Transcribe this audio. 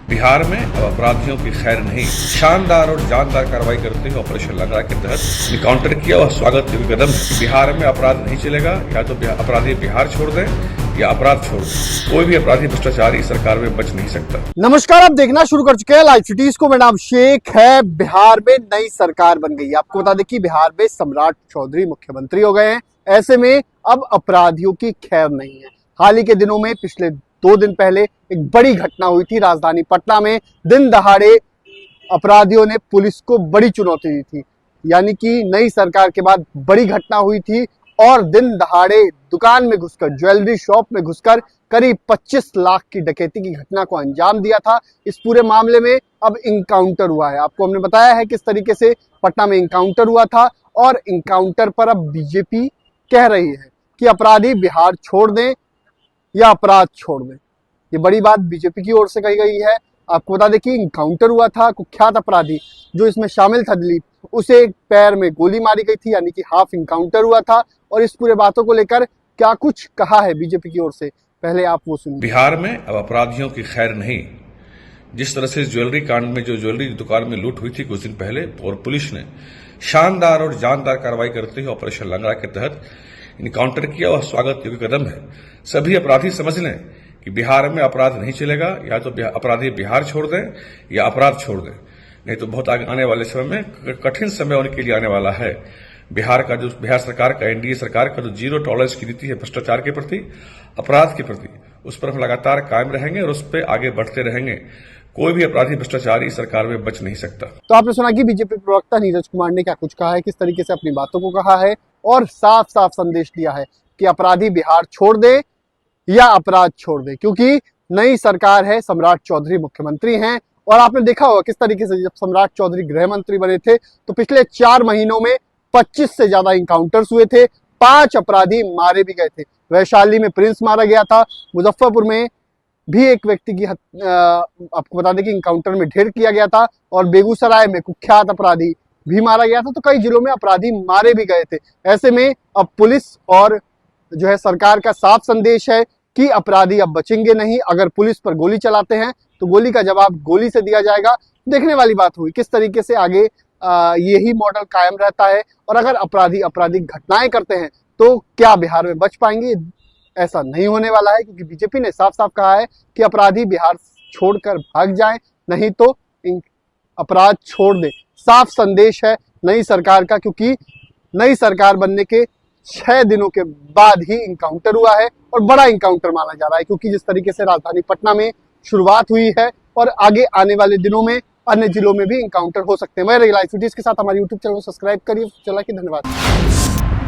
बिहार में अब अपराधियों की खैर नहीं। शानदार और जानदार कार्रवाई करते हुए ऑपरेशन लंगड़ा के तहत इनकाउंटर किया और स्वागत योग्य कदम है। बिहार में अपराध नहीं चलेगा, या तो अपराधी बिहार छोड़ दें या अपराध छोड़ दें। कोई भी अपराधी भ्रष्टाचारी सरकार में बच नहीं सकता। नमस्कार, आप देखना शुरू कर चुके हैं लाइव सिटीज को। मेरा नाम शेख है। बिहार में नई सरकार बन गई है। आपको बता दें कि बिहार में सम्राट चौधरी मुख्यमंत्री हो गए हैं। ऐसे में अब अपराधियों की खैर नहीं है। हाल ही के दिनों में पिछले 2 दिन पहले एक बड़ी घटना हुई थी राजधानी पटना में। दिन दहाड़े अपराधियों ने पुलिस को बड़ी चुनौती दी थी। यानी कि नई सरकार के बाद बड़ी घटना हुई थी और दिन दहाड़े दुकान में घुसकर, ज्वेलरी शॉप में घुसकर करीब 25 लाख की डकैती की घटना को अंजाम दिया था। इस पूरे मामले में अब इनकाउंटर हुआ है। आपको हमने बताया है किस तरीके से पटना में इनकाउंटर हुआ था और इनकाउंटर पर अब बीजेपी कह रही है कि अपराधी बिहार छोड़ दें या अपराध छोड़ दें। ये बड़ी बात बीजेपी की ओर से कही गई है। आपको बता दें कि इनकाउंटर हुआ था। कुख्यात अपराधी जो इसमें शामिल था दिलीप, उसे पैर में गोली मारी गई थी, यानी कि हाफ इनकाउंटर हुआ था। और इस पूरे बातों को लेकर क्या कुछ कहा है बीजेपी की ओर से, पहले आप वो सुनिए। बिहार में अब अपराधियों की खैर नहीं। जिस तरह से ज्वेलरी कांड में जो ज्वेलरी दुकान में लूट हुई थी कुछ दिन पहले, और पुलिस ने शानदार और जानदार कार्रवाई करते हुए ऑपरेशन लंगड़ा के तहत इनकाउंटर किया और स्वागत योग्य कदम है। सभी अपराधी समझ लें कि बिहार में अपराध नहीं चलेगा, या तो अपराधी बिहार छोड़ दें या अपराध छोड़ दें, नहीं तो बहुत आगे आने वाले समय में कठिन समय उनके लिए आने वाला है। बिहार सरकार का, एनडीए सरकार का जो जीरो टॉलरेंस की नीति है भ्रष्टाचार के प्रति, अपराध के प्रति, उस पर हम लगातार कायम रहेंगे और उस पर आगे बढ़ते रहेंगे। कोई भी अपराधी भ्रष्टाचारी सरकार में बच नहीं सकता। तो आपने सुना कि बीजेपी प्रवक्ता नीरज कुमार ने क्या कुछ कहा है, किस तरीके से अपनी बातों को कहा है और साफ साफ संदेश दिया है कि अपराधी बिहार छोड़ दे या अपराध छोड़ दे, क्योंकि नई सरकार है, सम्राट चौधरी मुख्यमंत्री हैं। और आपने देखा होगा किस तरीके से जब सम्राट चौधरी गृह मंत्री बने थे तो पिछले 4 महीनों में 25 से ज्यादा इनकाउंटर्स हुए थे। 5 अपराधी मारे भी गए थे। वैशाली में प्रिंस मारा गया था, मुजफ्फरपुर में भी एक व्यक्ति की आपको बता दें कि इनकाउंटर में ढेर किया गया था, और बेगूसराय में कुख्यात अपराधी भी मारा गया था। तो कई जिलों में अपराधी मारे भी गए थे। ऐसे में अब पुलिस और जो है सरकार का साफ संदेश है कि अपराधी अब बचेंगे नहीं। अगर पुलिस पर गोली चलाते हैं तो गोली का जवाब गोली से दिया जाएगा। देखने वाली बात हुई किस तरीके से आगे यही मॉडल कायम रहता है। और अगर अपराधी आपराधिक घटनाएं करते हैं तो क्या बिहार में बच पाएंगे? ऐसा नहीं होने वाला है, क्योंकि बीजेपी ने साफ साफ कहा है कि अपराधी बिहार छोड़कर भाग जाए, नहीं तो अपराध छोड़ दे। साफ संदेश है नई सरकार का, क्योंकि नई सरकार बनने के 6 दिनों के बाद ही इनकाउंटर हुआ है और बड़ा इनकाउंटर माना जा रहा है, क्योंकि जिस तरीके से राजधानी पटना में शुरुआत हुई है और आगे आने वाले दिनों में अन्य जिलों में भी इनकाउंटर हो सकते हैं। मैं लाइव सिटीज के साथ हमारे यूट्यूब चैनल को सब्सक्राइब करिए। चला कि धन्यवाद।